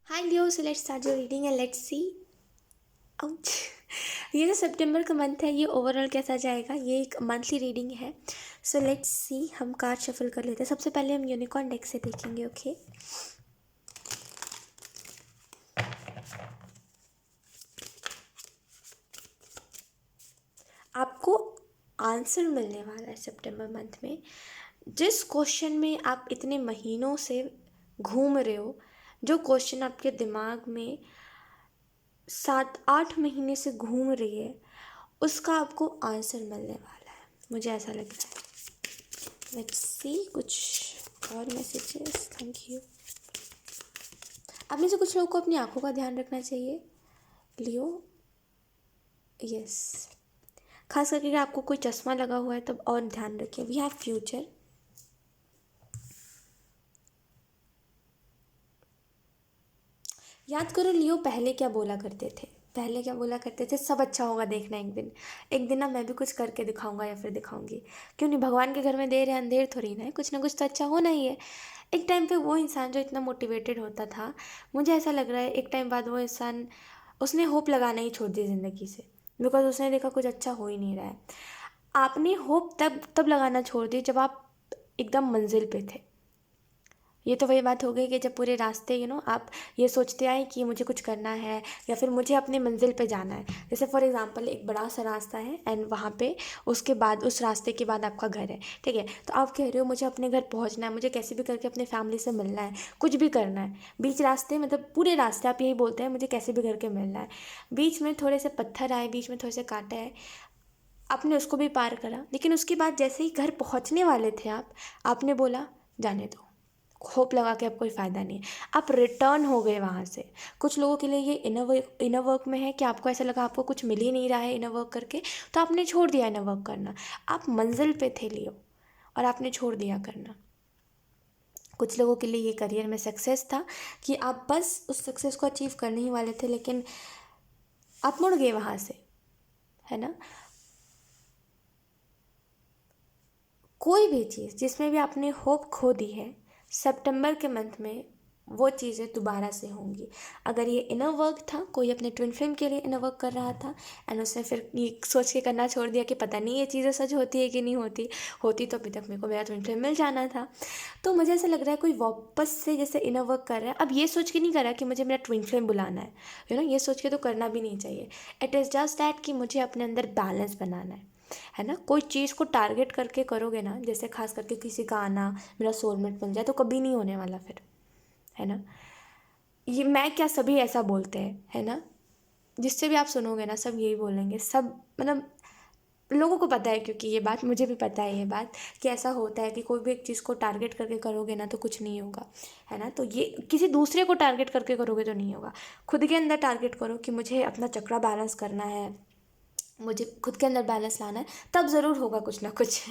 Hi Leo, so let's start your reading and let's see. Ouch ये जो सितंबर का month है ये ओवरऑल कैसा जाएगा। ये एक मंथली रीडिंग है। सो लेट्स सी, हम कार्ड शफल कर लेते हैं। सबसे पहले हम यूनिकॉर्न डेक से देखेंगे। ओके, आपको आंसर मिलने वाला है सितंबर मंथ में। जिस क्वेश्चन में आप इतने महीनों से घूम रहे हो, जो क्वेश्चन आपके दिमाग में 7-8 महीने से घूम रही है, उसका आपको आंसर मिलने वाला है। मुझे ऐसा लग रहा है। लेट्स सी कुछ और मैसेजेस। Thank you. अब में से कुछ लोगों को अपनी आंखों का ध्यान रखना चाहिए लियो। यस, खास करके अगर आपको कोई चश्मा लगा हुआ है तब और ध्यान रखिए। We have future. याद करो लियो, पहले क्या बोला करते थे। पहले क्या बोला करते थे, सब अच्छा होगा, देखना एक दिन। एक दिन ना मैं भी कुछ करके दिखाऊंगा या फिर दिखाऊंगी। क्यों नहीं, भगवान के घर में देर है अंधेर थोड़ी ना है, कुछ ना कुछ तो अच्छा होना ही है। एक टाइम पे वो इंसान जो इतना मोटिवेटेड होता था, मुझे ऐसा लग रहा है एक टाइम बाद वो इंसान, उसने होप लगाना ही छोड़ दिया ज़िंदगी से। बिकॉज उसने देखा कुछ अच्छा हो ही नहीं रहा है। आपने होप तब तब लगाना छोड़ दिया जब आप एकदम मंजिल पे थे। ये तो वही बात हो गई कि जब पूरे रास्ते आप ये सोचते आए कि मुझे कुछ करना है या फिर मुझे अपनी मंजिल पे जाना है। जैसे फॉर एग्जांपल एक बड़ा सा रास्ता है एंड वहाँ पे उसके बाद उस रास्ते के बाद आपका घर है, ठीक है। तो आप कह रहे हो मुझे अपने घर पहुँचना है, मुझे कैसे भी करके अपने फैमिली से मिलना है, कुछ भी करना है। बीच रास्ते मतलब पूरे रास्ते आप यही बोलते हैं मुझे कैसे भी करके मिलना है। बीच में थोड़े से पत्थर आए, बीच में थोड़े से कांटे आए, आपने उसको भी पार करा। लेकिन उसके बाद जैसे ही घर पहुँचने वाले थे आपने बोला जाने दो, होप लगा के अब कोई फ़ायदा नहीं है। आप रिटर्न हो गए वहाँ से। कुछ लोगों के लिए ये इनर वर्क में है कि आपको ऐसा लगा आपको कुछ मिल ही नहीं रहा है इनर वर्क करके, तो आपने छोड़ दिया इनर वर्क करना। आप मंजिल पे थे लियो और आपने छोड़ दिया करना। कुछ लोगों के लिए ये करियर में सक्सेस था कि आप बस उस सक्सेस को अचीव करने ही वाले थे, लेकिन आप मुड़ गए वहाँ से, है ना। कोई भी चीज़ जिसमें भी आपने होप खो दी है, सितंबर के मंथ में वो चीज़ें दोबारा से होंगी। अगर ये इनर वर्क था, कोई अपने ट्विन फ्लेम के लिए इनर वर्क कर रहा था एंड उसने फिर ये सोच के करना छोड़ दिया कि पता नहीं ये चीज़ें सच होती है कि नहीं होती, होती तो अभी तक मेरे को मेरा ट्विन फ्लेम मिल जाना था। तो मुझे ऐसा लग रहा है कोई वापस से जैसे इनर वर्क कर रहा है। अब ये सोच के नहीं कर रहा कि मुझे मेरा ट्विन फ्लेम बुलाना है, ये सोच के तो करना भी नहीं चाहिए। इट इज़ जस्ट दैट कि मुझे अपने अंदर बैलेंस बनाना है ना। कोई चीज़ को टारगेट करके करोगे ना, जैसे खास करके किसी का आना मेरा सोलमेट बन जाए, तो कभी नहीं होने वाला फिर, है ना। ये मैं क्या, सभी ऐसा बोलते हैं, है ना। जिससे भी आप सुनोगे ना सब यही बोलेंगे, सब मतलब लोगों को पता है, क्योंकि ये बात मुझे भी पता है ये बात कि ऐसा होता है कि कोई भी एक चीज़ को टारगेट करके करोगे ना तो कुछ नहीं होगा, है ना। तो ये किसी दूसरे को टारगेट करके करोगे तो नहीं होगा। खुद के अंदर टारगेट करो कि मुझे अपना चक्रा बैलेंस करना है, मुझे खुद के अंदर बैलेंस लाना है, तब ज़रूर होगा कुछ ना कुछ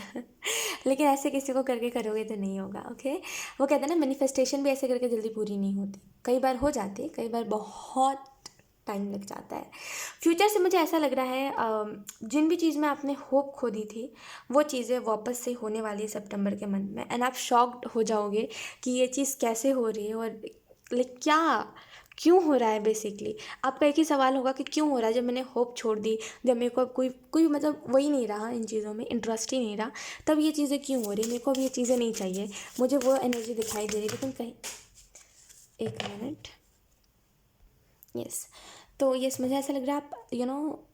लेकिन ऐसे किसी को करके करोगे तो नहीं होगा। ओके, वो कहते हैं ना मैनिफेस्टेशन भी ऐसे करके जल्दी पूरी नहीं होती। कई बार हो जाती है, कई बार बहुत टाइम लग जाता है। फ्यूचर से मुझे ऐसा लग रहा है जिन भी चीज़ में आपने होप खो दी थी वो चीज़ें वापस से होने वाली है सितंबर के मंथ में। एंड आप शॉक्ड हो जाओगे कि ये चीज़ कैसे हो रही है और लाइक क्या, क्यों हो रहा है। बेसिकली आपका एक ही सवाल होगा कि क्यों हो रहा है। जब मैंने होप छोड़ दी, जब मेरे को अब कोई कोई मतलब वही नहीं रहा, इन चीज़ों में इंटरेस्ट ही नहीं रहा, तब ये चीज़ें क्यों हो रही। मेरे को अब ये चीज़ें नहीं चाहिए, मुझे वो एनर्जी दिखाई दे रही, लेकिन कहीं, एक मिनट। यस, तो यस मुझे ऐसा लग रहा है आप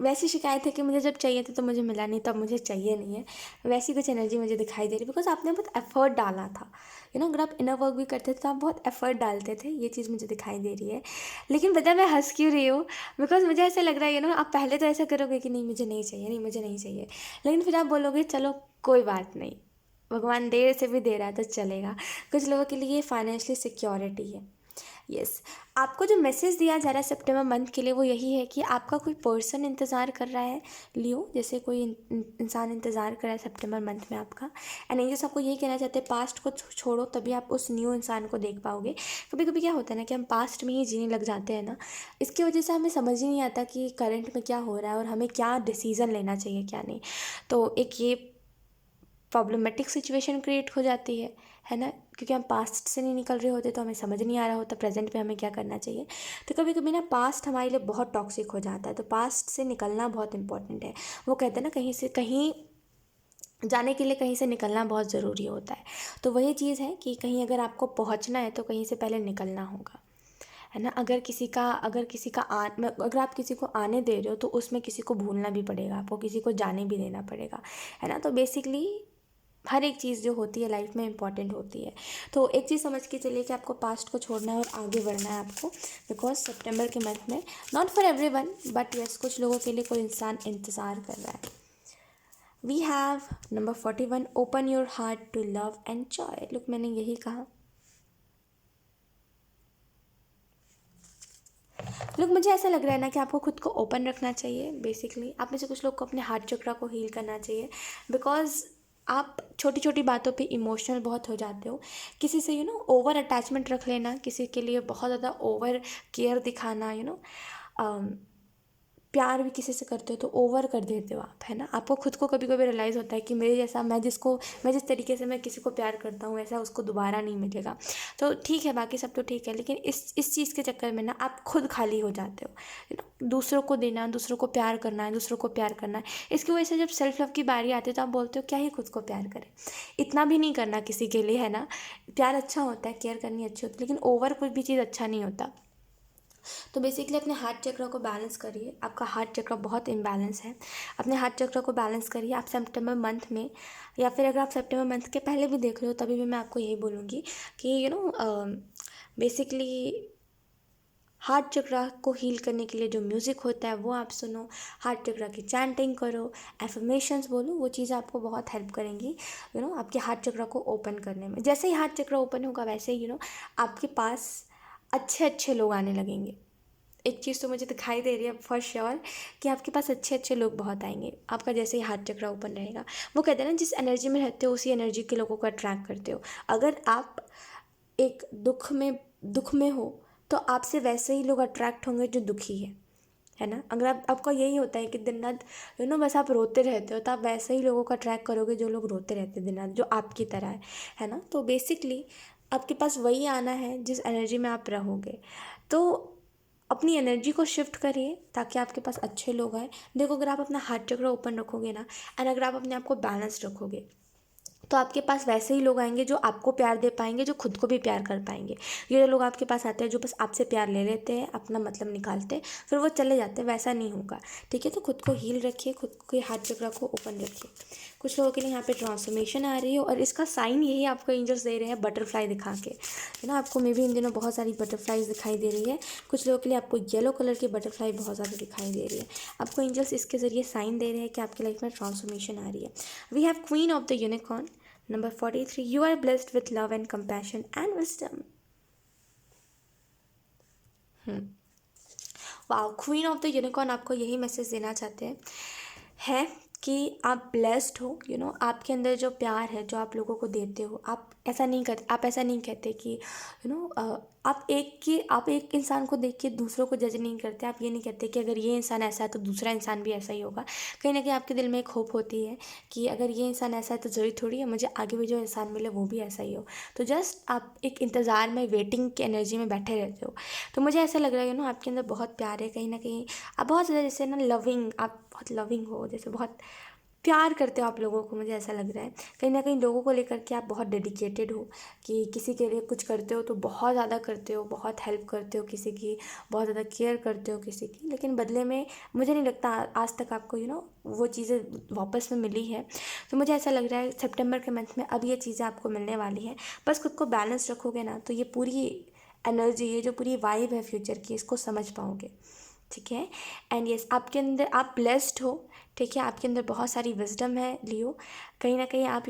वैसी शिकायत है कि मुझे जब चाहिए था तो मुझे मिला नहीं, तब मुझे चाहिए नहीं है, वैसी कुछ एनर्जी मुझे दिखाई दे रही। बिकॉज आपने बहुत एफर्ट डाला था, अगर आप इनर वर्क भी करते थे तो आप बहुत एफर्ट डालते थे, ये चीज़ मुझे दिखाई दे रही है। लेकिन पता है मैं हंस क्यों रही हूँ, बिकॉज मुझे ऐसा लग रहा है आप पहले तो ऐसा करोगे कि नहीं मुझे नहीं चाहिए, नहीं मुझे नहीं चाहिए, लेकिन फिर आप बोलोगे चलो कोई बात नहीं, भगवान देर से भी दे रहा है तो चलेगा। कुछ लोगों के लिए फाइनेंशियली सिक्योरिटी है। यस, आपको जो मैसेज दिया जा रहा है सितंबर मंथ के लिए वो यही है कि आपका कोई पर्सन इंतज़ार कर रहा है लियो, जैसे कोई इंसान इंतज़ार कर रहा है सितंबर मंथ में आपका। एंड एंजल्स आपको यही कहना चाहते हैं पास्ट को छोड़ो, तभी आप उस न्यू इंसान को देख पाओगे। कभी कभी क्या होता है ना कि हम पास्ट में ही जीने लग जाते हैं ना, इसकी वजह से हमें समझ ही नहीं आता कि करंट में क्या हो रहा है और हमें क्या डिसीज़न लेना चाहिए क्या नहीं। तो एक ये प्रॉब्लमेटिक सिचुएशन क्रिएट हो जाती है ना। क्योंकि हम पास्ट से नहीं निकल रहे होते तो हमें समझ नहीं आ रहा होता प्रेजेंट में हमें क्या करना चाहिए। तो कभी कभी ना पास्ट हमारे लिए बहुत टॉक्सिक हो जाता है, तो पास्ट से निकलना बहुत इंपॉर्टेंट है। वो कहते हैं ना, कहीं से कहीं जाने के लिए कहीं से निकलना बहुत ज़रूरी होता है। तो वही चीज़ है कि कहीं अगर आपको पहुंचना है तो कहीं से पहले निकलना होगा, है ना। अगर आप किसी को आने दे रहे हो तो उसमें किसी को भूलना भी पड़ेगा, आपको किसी को जाने भी देना पड़ेगा, है ना। तो बेसिकली हर एक चीज़ जो होती है लाइफ में इम्पॉर्टेंट होती है। तो एक चीज़ समझ के चलिए कि आपको पास्ट को छोड़ना है और आगे बढ़ना है आपको, बिकॉज सितंबर के मंथ में not for everyone but yes कुछ लोगों के लिए कोई इंसान इंतज़ार कर रहा है। We have number 41, open your heart to love and joy. Look, मैंने यही कहा। लोग, मुझे ऐसा लग रहा है ना कि आपको खुद को ओपन रखना चाहिए। बेसिकली आप में से कुछ लोग को अपने हार्ट चक्रा को हील करना चाहिए, बिकॉज आप छोटी छोटी बातों पे इमोशनल बहुत हो जाते हो। किसी से ओवर अटैचमेंट रख लेना, किसी के लिए बहुत ज़्यादा ओवर केयर दिखाना, प्यार भी किसी से करते हो तो ओवर कर देते हो आप, है ना। आपको खुद को कभी कभी रियलाइज़ होता है कि मेरे जैसा मैं जिस तरीके से मैं किसी को प्यार करता हूँ वैसा उसको दोबारा नहीं मिलेगा। तो ठीक है, बाकी सब तो ठीक है, लेकिन इस चीज़ के चक्कर में ना आप खुद खाली हो जाते हो, दूसरों को देना, दूसरों को प्यार करना है, दूसरों को प्यार करना है। इसकी वजह से जब सेल्फ लव की बारी आती है तो आप बोलते हो क्या ही खुद को प्यार करें, इतना भी नहीं करना किसी के लिए, है ना। प्यार अच्छा होता है, केयर करनी अच्छी होती है, लेकिन ओवर कुछ भी चीज़ अच्छा नहीं होता। तो बेसिकली अपने हार्ट चक्र को बैलेंस करिए। आपका हार्ट चक्र बहुत इम्बैलेंस है, अपने हार्ट चक्र को बैलेंस करिए। आप सितंबर मंथ में, या फिर अगर आप सितंबर मंथ के पहले भी देख रहे हो तभी भी मैं आपको यही बोलूँगी कि बेसिकली हार्ट चक्र को हील करने के लिए जो म्यूज़िक होता है वो आप सुनो, हार्ट चक्र की चैंटिंग करो, एफर्मेशंस बोलो, वो चीज़ें आपको बहुत हेल्प करेंगी आपके हार्ट चक्र को ओपन करने में। जैसे ही हार्ट चक्र ओपन होगा वैसे ही आपके पास अच्छे अच्छे लोग आने लगेंगे। एक चीज़ तो मुझे दिखाई दे रही है फॉर श्योर कि आपके पास अच्छे अच्छे लोग बहुत आएंगे आपका जैसे ही हार्ट चक्र ओपन रहेगा। वो कहते हैं ना, जिस एनर्जी में रहते हो उसी एनर्जी के लोगों को अट्रैक्ट करते हो। अगर आप एक दुख में हो तो आपसे वैसे ही लोग अट्रैक्ट होंगे जो दुखी है ना। अगर आपका यही होता है कि दिन रात बस आप रोते रहते हो तो आप वैसे ही लोगों को अट्रैक्ट करोगे जो लोग रोते रहते हैं दिन रात, जो आपकी तरह है ना। तो बेसिकली आपके पास वही आना है जिस एनर्जी में आप रहोगे। तो अपनी एनर्जी को शिफ्ट करिए ताकि आपके पास अच्छे लोग आए। देखो, अगर आप अपना हार्ट चक्र ओपन रखोगे ना, एंड अगर आप अपने आप को बैलेंस रखोगे तो आपके पास वैसे ही लोग आएंगे जो आपको प्यार दे पाएंगे, जो खुद को भी प्यार कर पाएंगे। ये जो लोग आपके पास आते हैं जो बस आपसे प्यार ले लेते हैं, अपना मतलब निकालते हैं, फिर वो चले जाते हैं, वैसा नहीं होगा। ठीक है, तो खुद को हील रखिए, खुद के हार्ट चक्र को ओपन रखिए। कुछ लोगों के लिए यहाँ पे ट्रांसफॉर्मेशन आ रही है और इसका साइन यही आपको एंजल्स दे रहे हैं, बटरफ्लाई दिखा के, है ना। आपको मे भी इन दिनों बहुत सारी बटरफ्लाईज दिखाई दे रही है। कुछ लोगों के लिए आपको येलो कलर की बटरफ्लाई बहुत ज़्यादा दिखाई दे रही है। आपको एंजल्स इसके ज़रिए साइन दे रहे हैं कि आपकी लाइफ में ट्रांसफॉर्मेशन आ रही है। We have queen of the unicorn number 43, you are blessed with love and compassion and wisdom. वाह, क्वीन ऑफ द यूनिकॉर्न आपको यही मैसेज देना चाहते हैं है कि आप ब्लेस्ड हो। आपके अंदर जो प्यार है जो आप लोगों को देते हो, आप ऐसा नहीं कहते कि आप एक इंसान को देख के दूसरों को जज नहीं करते। आप ये नहीं कहते कि अगर ये इंसान ऐसा है तो दूसरा इंसान भी ऐसा ही होगा। कहीं ना कहीं आपके दिल में एक होप होती है कि अगर ये इंसान ऐसा है तो ज़रूरी थोड़ी है मुझे आगे भी जो इंसान मिले वो भी ऐसा ही हो। तो जस्ट आप एक इंतज़ार में, वेटिंग की एनर्जी में बैठे रहते हो। तो मुझे ऐसा लग रहा है आपके अंदर बहुत प्यार है। कहीं ना कहीं आप बहुत ज़्यादा जैसे ना लविंग, आप बहुत लविंग हो, जैसे बहुत प्यार करते हो आप लोगों को। मुझे ऐसा लग रहा है कहीं ना कहीं लोगों को लेकर के आप बहुत डेडिकेटेड हो, कि किसी के लिए कुछ करते हो तो बहुत ज़्यादा करते हो, बहुत हेल्प करते हो किसी की, बहुत ज़्यादा केयर करते हो किसी की, लेकिन बदले में मुझे नहीं लगता आज तक आपको वो चीज़ें वापस में मिली है। तो मुझे ऐसा लग रहा है सितंबर के मंथ में अब ये चीज़ें आपको मिलने वाली हैं। बस खुद को बैलेंस रखोगे ना तो ये पूरी एनर्जी, ये जो पूरी वाइब है फ्यूचर की, इसको समझ पाओगे। ठीक है, एंड यस आपके अंदर आप ब्लेस्ड हो। ठीक है, आपके अंदर बहुत सारी विजडम है लियो। कहीं ना कहीं आप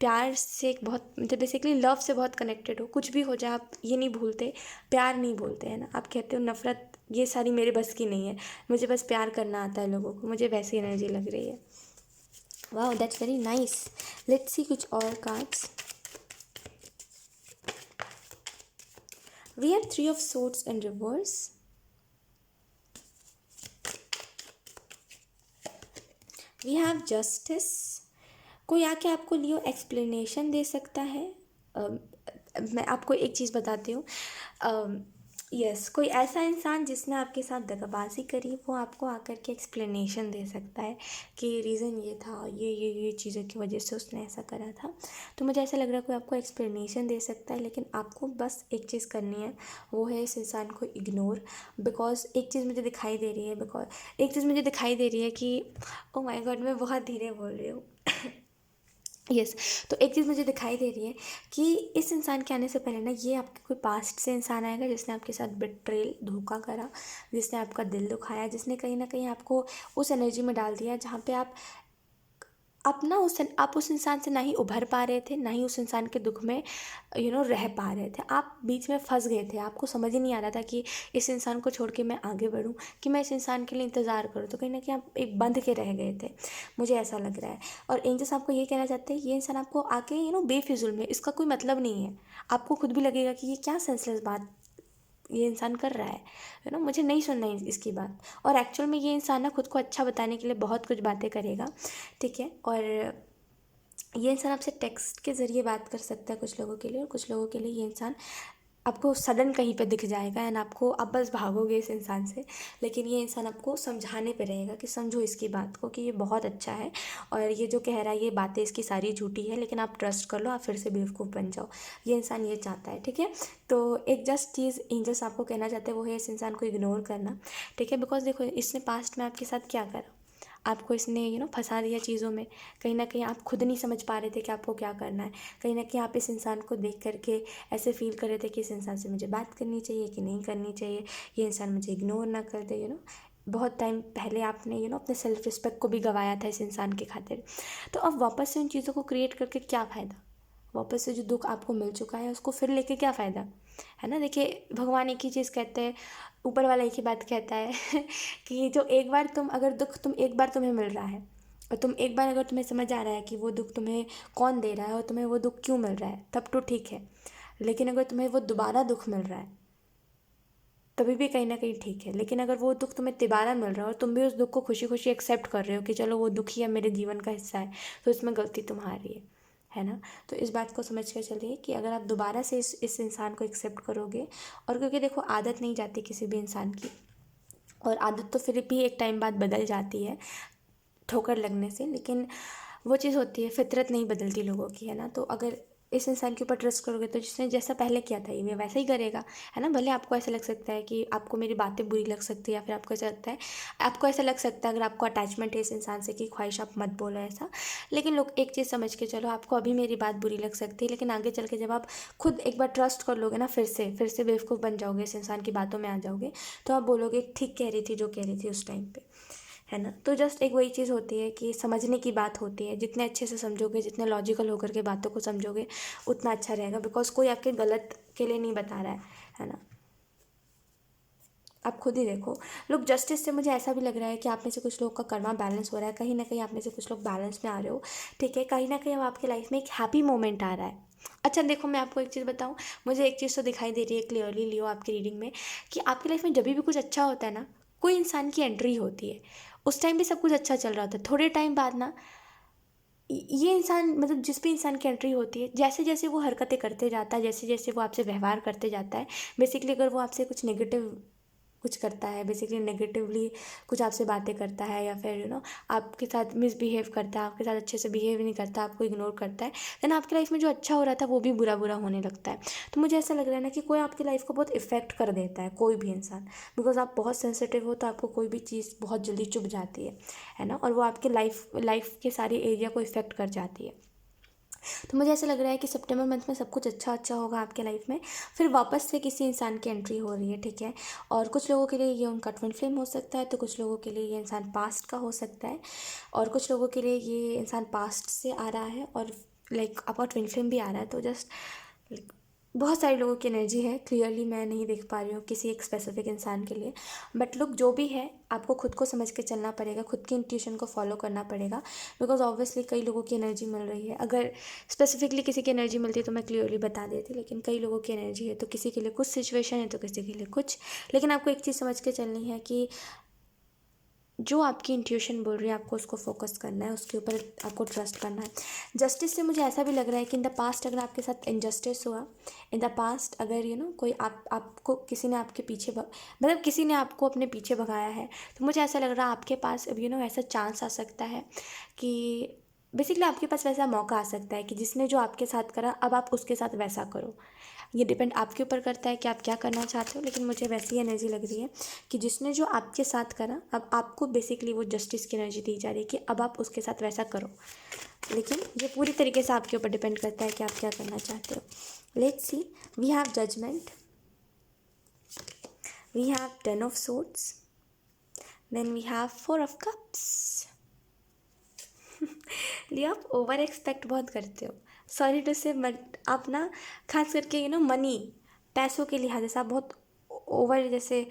प्यार से एक बहुत, मतलब बेसिकली लव से बहुत कनेक्टेड हो। कुछ भी हो जाए आप ये नहीं भूलते, प्यार नहीं भूलते, है ना। आप कहते हो नफ़रत ये सारी मेरे बस की नहीं है, मुझे बस प्यार करना आता है लोगों को। मुझे वैसी एनर्जी लग रही है। वाह, that's very nice. Let's see कुछ और cards. We have 3 of swords in reverse, we have justice. कोई आके आपको लियो एक्सप्लेनेशन दे सकता है। मैं आपको एक चीज़ बताती हूँ। यस, कोई ऐसा इंसान जिसने आपके साथ दगाबाजी करी, वो आपको आकर के एक्सप्लेनेशन दे सकता है कि रीज़न ये था, ये चीज़ों की वजह से उसने ऐसा करा था। तो मुझे ऐसा लग रहा है कोई आपको एक्सप्लेनेशन दे सकता है, लेकिन आपको बस एक चीज़ करनी है, वो है इस इंसान को इग्नोर। बिकॉज़ एक चीज़ मुझे दिखाई दे रही है, कि ओ माय गॉड, मैं बहुत धीरे बोल रही हूँ। यस, तो एक चीज़ मुझे दिखाई दे रही है कि इस इंसान के आने से पहले ना, ये आपके कोई पास्ट से इंसान आएगा जिसने आपके साथ बिट्रेल, धोखा करा, जिसने आपका दिल दुखाया, जिसने कहीं ना कहीं आपको उस एनर्जी में डाल दिया जहाँ पे आप उस इंसान से ना ही उभर पा रहे थे, ना ही उस इंसान के दुख में रह पा रहे थे। आप बीच में फंस गए थे, आपको समझ ही नहीं आ रहा था कि इस इंसान को छोड़ के मैं आगे बढ़ूं, कि मैं इस इंसान के लिए इंतज़ार करूं। तो कहीं ना कहीं आप एक बंध के रह गए थे, मुझे ऐसा लग रहा है। और एंजल्स आपको ये कहना चाहते हैं, ये इंसान आपको आके बेफिजुल में, इसका कोई मतलब नहीं है। आपको खुद भी लगेगा कि ये क्या सेंसलेस बात ये इंसान कर रहा है मुझे नहीं सुनना है इसकी बात। और एक्चुअल में ये इंसान ना खुद को अच्छा बताने के लिए बहुत कुछ बातें करेगा, ठीक है। और ये इंसान आपसे टेक्स्ट के ज़रिए बात कर सकता है कुछ लोगों के लिए, और कुछ लोगों के लिए ये इंसान आपको सडन कहीं पे दिख जाएगा एंड आप बस भागोगे इस इंसान से। लेकिन ये इंसान आपको समझाने पे रहेगा कि समझो इसकी बात को, कि ये बहुत अच्छा है और ये जो कह रहा है, ये बातें इसकी सारी झूठी है, लेकिन आप ट्रस्ट कर लो, आप फिर से बेवकूफ़ बन जाओ। ये इंसान ये चाहता है, ठीक है। तो एक जस्ट चीज़ एंजल्स आपको कहना चाहते हैं, वो है इस इंसान को इग्नोर करना, ठीक है। बिकॉज देखो, इसने पास्ट में आपके साथ क्या करा, आपको इसने फंसा दिया चीज़ों में। कहीं ना कहीं आप खुद नहीं समझ पा रहे थे कि आपको क्या करना है। कहीं ना कहीं आप इस इंसान को देख करके ऐसे फील कर रहे थे कि इस इंसान से मुझे बात करनी चाहिए कि नहीं करनी चाहिए, ये इंसान मुझे इग्नोर ना कर दे। बहुत टाइम पहले आपने अपने सेल्फ रिस्पेक्ट को भी गंवाया था इस इंसान के खातिर। तो अब वापस से उन चीज़ों को क्रिएट करके क्या फ़ायदा? वापस से जो दुख आपको मिल चुका है उसको फिर लेके क्या फ़ायदा, है ना। देखिए, भगवान एक ही चीज़ कहते हैं, ऊपर वाला एक ही बात कहता है कि जो एक बार एक बार तुम्हें मिल रहा है, और एक बार अगर तुम्हें समझ आ रहा है कि वो दुख तुम्हें कौन दे रहा है और तुम्हें वो दुख क्यों मिल रहा है, तब तो ठीक है। लेकिन अगर तुम्हें वो दोबारा दुख मिल रहा है, तभी भी कहीं ना कहीं ठीक है। लेकिन अगर वो दुख तुम्हें तिबारा मिल रहा है और तुम भी उस दुख को खुशी खुशी एक्सेप्ट कर रहे हो कि चलो वो दुख ही अब मेरे जीवन का हिस्सा है, तो इसमें गलती तुम्हारी है ना। तो इस बात को समझ कर चलिए कि अगर आप दोबारा से इस इंसान को एक्सेप्ट करोगे, और क्योंकि देखो, आदत नहीं जाती किसी भी इंसान की, और आदत तो फिर भी एक टाइम बाद बदल जाती है ठोकर लगने से, लेकिन वो चीज़ होती है, फितरत नहीं बदलती लोगों की, है ना। तो अगर इस इंसान के ऊपर ट्रस्ट करोगे, तो जिसने जैसा पहले किया था ये वैसा ही करेगा, है ना। भले आपको ऐसा लग सकता है कि आपको मेरी बातें बुरी लग सकती है, या फिर आपको ऐसा लग सकता है अगर आपको अटैचमेंट है इस इंसान से कि ख्वाहिश, आप मत बोलो ऐसा। लेकिन लोग एक चीज़ समझ के चलो, आपको अभी मेरी बात बुरी लग सकती है, लेकिन आगे चल के जब आप खुद एक बार ट्रस्ट कर लोगे ना, फिर से बेवकूफ़ बन जाओगे, इस इंसान की बातों में आ जाओगे, तो आप बोलोगे ठीक कह रही थी जो कह रही थी उस टाइम पे, है ना। तो जस्ट एक वही चीज़ होती है कि समझने की बात होती है। जितने अच्छे से समझोगे, जितने लॉजिकल होकर के बातों को समझोगे, उतना अच्छा रहेगा। बिकॉज कोई आपके गलत के लिए नहीं बता रहा है ना। आप खुद ही देखो, लोग जस्टिस से, मुझे ऐसा भी लग रहा है कि आप में से कुछ लोग का कर्मा बैलेंस हो रहा है, कहीं ना कहीं आप में से कुछ लोग बैलेंस में आ रहे हो, ठीक है। कहीं ना कहीं अब आपकी लाइफ में एक हैप्पी मोमेंट आ रहा है। अच्छा देखो, मैं आपको एक चीज़ बताऊँ, मुझे एक चीज़ तो दिखाई दे रही है क्लियरली, लियो आपकी रीडिंग में, कि आपकी लाइफ में जब भी कुछ अच्छा होता है ना, कोई इंसान की एंट्री होती है, उस टाइम भी सब कुछ अच्छा चल रहा होता है, थोड़े टाइम बाद ना ये इंसान, मतलब जिस भी इंसान की एंट्री होती है, जैसे जैसे वो हरकतें करते जाता है, जैसे जैसे वो आपसे व्यवहार करते जाता है, बेसिकली अगर वो आपसे कुछ नेगेटिव कुछ करता है, बेसिकली नेगेटिवली कुछ आपसे बातें करता है, या फिर आपके साथ मिसबिहेव करता है, आपके साथ अच्छे से बिहेव नहीं करता, आपको इग्नोर करता है, देन आपकी लाइफ में जो अच्छा हो रहा था वो भी बुरा बुरा होने लगता है। तो मुझे ऐसा लग रहा है ना कि कोई आपकी लाइफ को बहुत इफेक्ट कर देता है, कोई भी इंसान। बिकॉज आप बहुत सेंसिटिव हो, तो आपको कोई भी चीज़ बहुत जल्दी चुभ जाती है ना, और वो आपके लाइफ के सारे एरिया को इफेक्ट कर जाती है। तो मुझे ऐसा लग रहा है कि सितंबर मंथ में सब कुछ अच्छा अच्छा होगा आपके लाइफ में। फिर वापस से किसी इंसान की एंट्री हो रही है, ठीक है। और कुछ लोगों के लिए ये उनका ट्विन फ्लेम हो सकता है, तो कुछ लोगों के लिए ये इंसान पास्ट का हो सकता है, और कुछ लोगों के लिए ये इंसान पास्ट से आ रहा है, और लाइक आपका ट्विन फ्लेम भी आ रहा है। तो जस्ट बहुत सारे लोगों की एनर्जी है, क्लियरली मैं नहीं देख पा रही हूँ किसी एक स्पेसिफिक इंसान के लिए। बट लोग जो भी है, आपको खुद को समझ के चलना पड़ेगा, खुद की इंट्यूशन को फॉलो करना पड़ेगा। बिकॉज ऑब्वियसली कई लोगों की एनर्जी मिल रही है, अगर स्पेसिफिकली किसी की एनर्जी मिलती है तो मैं क्लियरली बता देती, लेकिन कई लोगों की एनर्जी है, तो किसी के लिए कुछ सिचुएशन है तो किसी के लिए कुछ। लेकिन आपको एक चीज़ समझ के चलनी है कि जो आपकी इंट्यूशन बोल रही है आपको उसको फोकस करना है, उसके ऊपर आपको ट्रस्ट करना है। जस्टिस से मुझे ऐसा भी लग रहा है कि इन द पास्ट अगर आपके साथ इनजस्टिस हुआ, इन द पास्ट अगर कोई आपको किसी ने आपके पीछे मतलब किसी ने आपको अपने पीछे भगाया है, तो मुझे ऐसा लग रहा है आपके पास अब ऐसा चांस आ सकता है कि बेसिकली आपके पास वैसा मौका आ सकता है कि जिसने जो आपके साथ करा अब आप उसके साथ वैसा करो। ये डिपेंड आपके ऊपर करता है कि आप क्या करना चाहते हो, लेकिन मुझे वैसी एनर्जी लग रही है कि जिसने जो आपके साथ करा अब आपको बेसिकली वो जस्टिस की एनर्जी दी जा रही है कि अब आप उसके साथ वैसा करो। लेकिन ये पूरी तरीके से आपके ऊपर डिपेंड करता है कि आप क्या करना चाहते हो। Let's see, we have judgement, we have 10 of swords, then we have 4 of cups. लिए आप ओवर एक्सपेक्ट बहुत करते हो, सॉरी टू से, बट आप ना खास करके मनी, पैसों के लिहाज से आप बहुत ओवर जैसे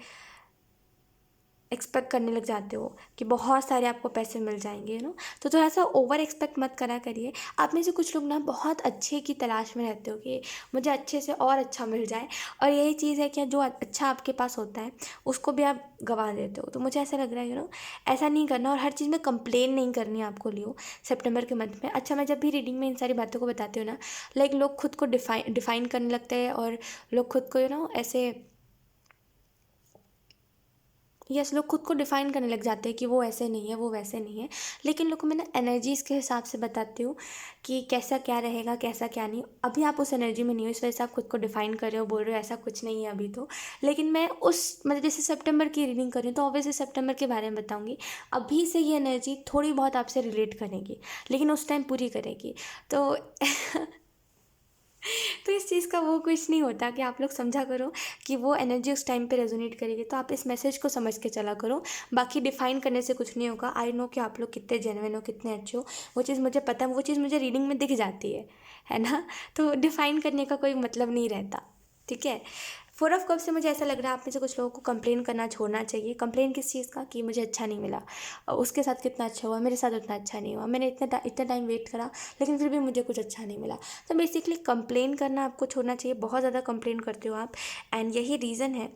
एक्सपेक्ट करने लग जाते हो कि बहुत सारे आपको पैसे मिल जाएंगे तो थोड़ा सा ओवर एक्सपेक्ट मत करा करिए। आप में से कुछ लोग ना बहुत अच्छे की तलाश में रहते हो कि मुझे अच्छे से और अच्छा मिल जाए, और यही चीज़ है कि जो अच्छा आपके पास होता है उसको भी आप गंवा देते हो। तो मुझे ऐसा लग रहा है ऐसा नहीं करना, और हर चीज़ में कंप्लेन नहीं करनी है आपको लियो सितंबर के मंथ में। अच्छा, मैं जब भी रीडिंग में इन सारी बातों को बताती हूँ ना, लाइक लोग खुद को डिफाइन करने लगते हैं, और लोग खुद को ऐसे लोग खुद को डिफाइन करने लग जाते हैं कि वो ऐसे नहीं है, वो वैसे नहीं है। लेकिन लोग को मैं ना एनर्जीज़ के हिसाब से बताती हूँ कि कैसा क्या रहेगा, कैसा क्या नहीं। अभी आप उस एनर्जी में नहीं हो, इस वजह से आप खुद को डिफाइन कर रहे हो, बोल रहे हो ऐसा कुछ नहीं है अभी तो। लेकिन मैं उस मतलब जैसे सितंबर की रीडिंग कर रही हूँ तो ऑब्वियसली सितंबर के बारे में बताऊँगी। अभी से ये एनर्जी थोड़ी बहुत आपसे रिलेट करेगी, लेकिन उस टाइम पूरी करेगी। तो तो इस चीज़ का वो कुछ नहीं होता कि आप लोग समझा करो कि वो एनर्जी उस टाइम पे रेजोनेट करेगी, तो आप इस मैसेज को समझ के चला करो। बाकी डिफाइन करने से कुछ नहीं होगा। आई नो कि आप लोग कितने जेन्युइन हो, कितने अच्छे हो, वो चीज़ मुझे पता है, वो चीज़ मुझे रीडिंग में दिख जाती है ना। तो डिफाइन करने का कोई मतलब नहीं रहता, ठीक है। 4 ऑफ कप से मुझे ऐसा लग रहा है आप में से कुछ लोगों को कंप्लेन करना छोड़ना चाहिए। कंप्लेन किस चीज़ का, कि मुझे अच्छा नहीं मिला, उसके साथ कितना अच्छा हुआ, मेरे साथ उतना अच्छा नहीं हुआ, मैंने इतना टाइम वेट करा लेकिन फिर भी मुझे कुछ अच्छा नहीं मिला। तो बेसिकली कंप्लेन करना आपको छोड़ना चाहिए। बहुत ज़्यादा कंप्लेन करते हो आप, एंड यही रीज़न है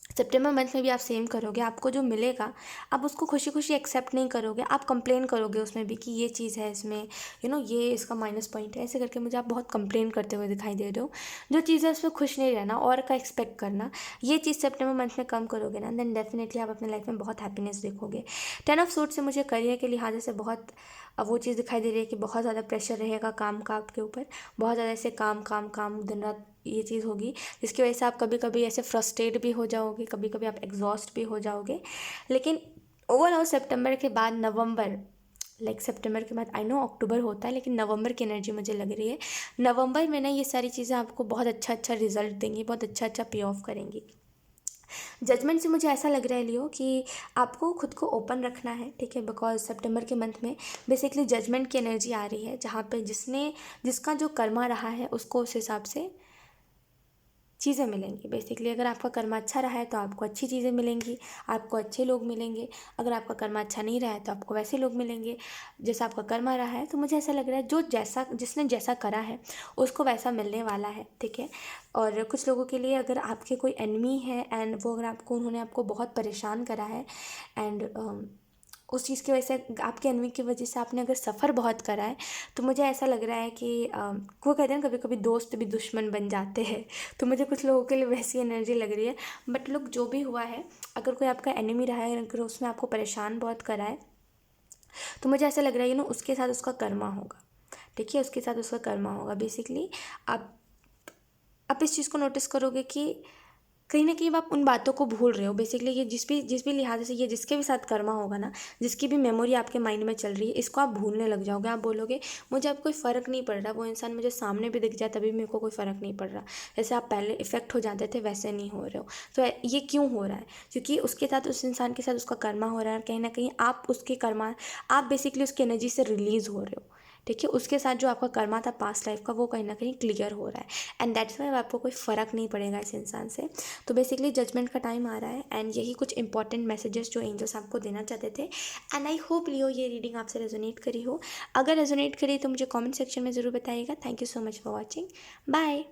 सितंबर मंथ में भी आप सेम करोगे। आपको जो मिलेगा आप उसको खुशी खुशी एक्सेप्ट नहीं करोगे, आप कंप्लेन करोगे उसमें भी कि ये चीज़ है इसमें, ये इसका माइनस पॉइंट है। ऐसे करके मुझे आप बहुत कंप्लेन करते हुए दिखाई दे रहे हो। जो चीज़ है उसमें खुश नहीं रहना और का एक्सपेक्ट करना, ये चीज़ सितंबर मंथ में कम करोगे ना, देन डेफिनेटली आप अपने लाइफ में बहुत हैप्पीनेस देखोगे। 10 ऑफ सोर्ड्स से मुझे करियर के लिहाज से बहुत वो चीज़ दिखाई दे रही है कि बहुत ज़्यादा प्रेशर रहेगा काम का आपके ऊपर, बहुत ज़्यादा ऐसे काम काम काम दिन रात ये चीज़ होगी, जिसकी वजह से आप कभी कभी ऐसे फ्रस्ट्रेट भी हो जाओगे, कभी कभी आप एग्जॉस्ट भी हो जाओगे। लेकिन ओवरऑल सितंबर के बाद नवंबर, लाइक सितंबर के बाद आई नो अक्टूबर होता है, लेकिन नवंबर की एनर्जी मुझे लग रही है। नवंबर में ना ये सारी चीज़ें आपको बहुत अच्छा रिजल्ट देंगी, बहुत अच्छा पे ऑफ करेंगी। जजमेंट से मुझे ऐसा लग रहा है लियो कि आपको खुद को ओपन रखना है, ठीक है, बिकॉज सितंबर के मंथ में बेसिकली जजमेंट की एनर्जी आ रही है, जहाँ पे जिसका जो कर्मा रहा है उसको उस हिसाब से चीज़ें मिलेंगी। बेसिकली अगर आपका कर्मा अच्छा रहा है तो आपको अच्छी चीज़ें मिलेंगी, आपको अच्छे लोग मिलेंगे। अगर आपका कर्मा अच्छा नहीं रहा है तो आपको वैसे लोग मिलेंगे जैसा आपका कर्मा रहा है। तो मुझे ऐसा लग रहा है जिसने जैसा करा है उसको वैसा मिलने वाला है, ठीक है। और कुछ लोगों के लिए अगर आपके कोई एनिमी है एंड वो अगर उन्होंने आपको बहुत परेशान करा है, एंड उस चीज़ की वजह से आपके एनिमी की वजह से आपने अगर सफ़र बहुत करा है, तो मुझे ऐसा लग रहा है कि वो कहते हैं कभी कभी दोस्त भी दुश्मन बन जाते हैं। तो मुझे कुछ लोगों के लिए वैसी एनर्जी लग रही है। बट लोग जो भी हुआ है, अगर कोई आपका एनिमी रहा है, अगर उसने आपको परेशान बहुत करा है, तो मुझे ऐसा लग रहा है उसके साथ उसका कर्मा होगा, ठीक है, उसके साथ उसका कर्मा होगा। बेसिकली आप इस चीज़ को नोटिस करोगे कि कहीं ना कहीं आप उन बातों को भूल रहे हो। बेसिकली ये जिस भी लिहाज से ये जिसके भी साथ कर्मा होगा ना, जिसकी भी मेमोरी आपके माइंड में चल रही है, इसको आप भूलने लग जाओगे। आप बोलोगे मुझे अब कोई फ़र्क नहीं पड़ रहा, वो इंसान मुझे सामने भी दिख जाए तभी मेरे को कोई फ़र्क नहीं पड़ रहा। जैसे आप पहले इफेक्ट हो जाते थे वैसे नहीं हो रहे हो। तो ये क्यों हो रहा है? क्योंकि उसके साथ, उस इंसान के साथ उसका कर्मा हो रहा है, और कहीं ना कहीं आप बेसिकली उसकी एनर्जी से रिलीज़ हो रहे हो, ठीक है। उसके साथ जो आपका कर्मा था पास्ट लाइफ का, वो कहीं ना कहीं क्लियर हो रहा है, एंड दैट्स वाई आपको कोई फ़र्क नहीं पड़ेगा इस इंसान से। तो बेसिकली जजमेंट का टाइम आ रहा है, एंड यही कुछ इंपॉर्टेंट मैसेजेस जो एंजल्स आपको देना चाहते थे। एंड आई होप लियो ये रीडिंग आपसे रेजोनेट करी हो। अगर रेजोनेट करी तो मुझे कमेंट सेक्शन में ज़रूर बताइएगा। Thank you so much for watching. Bye.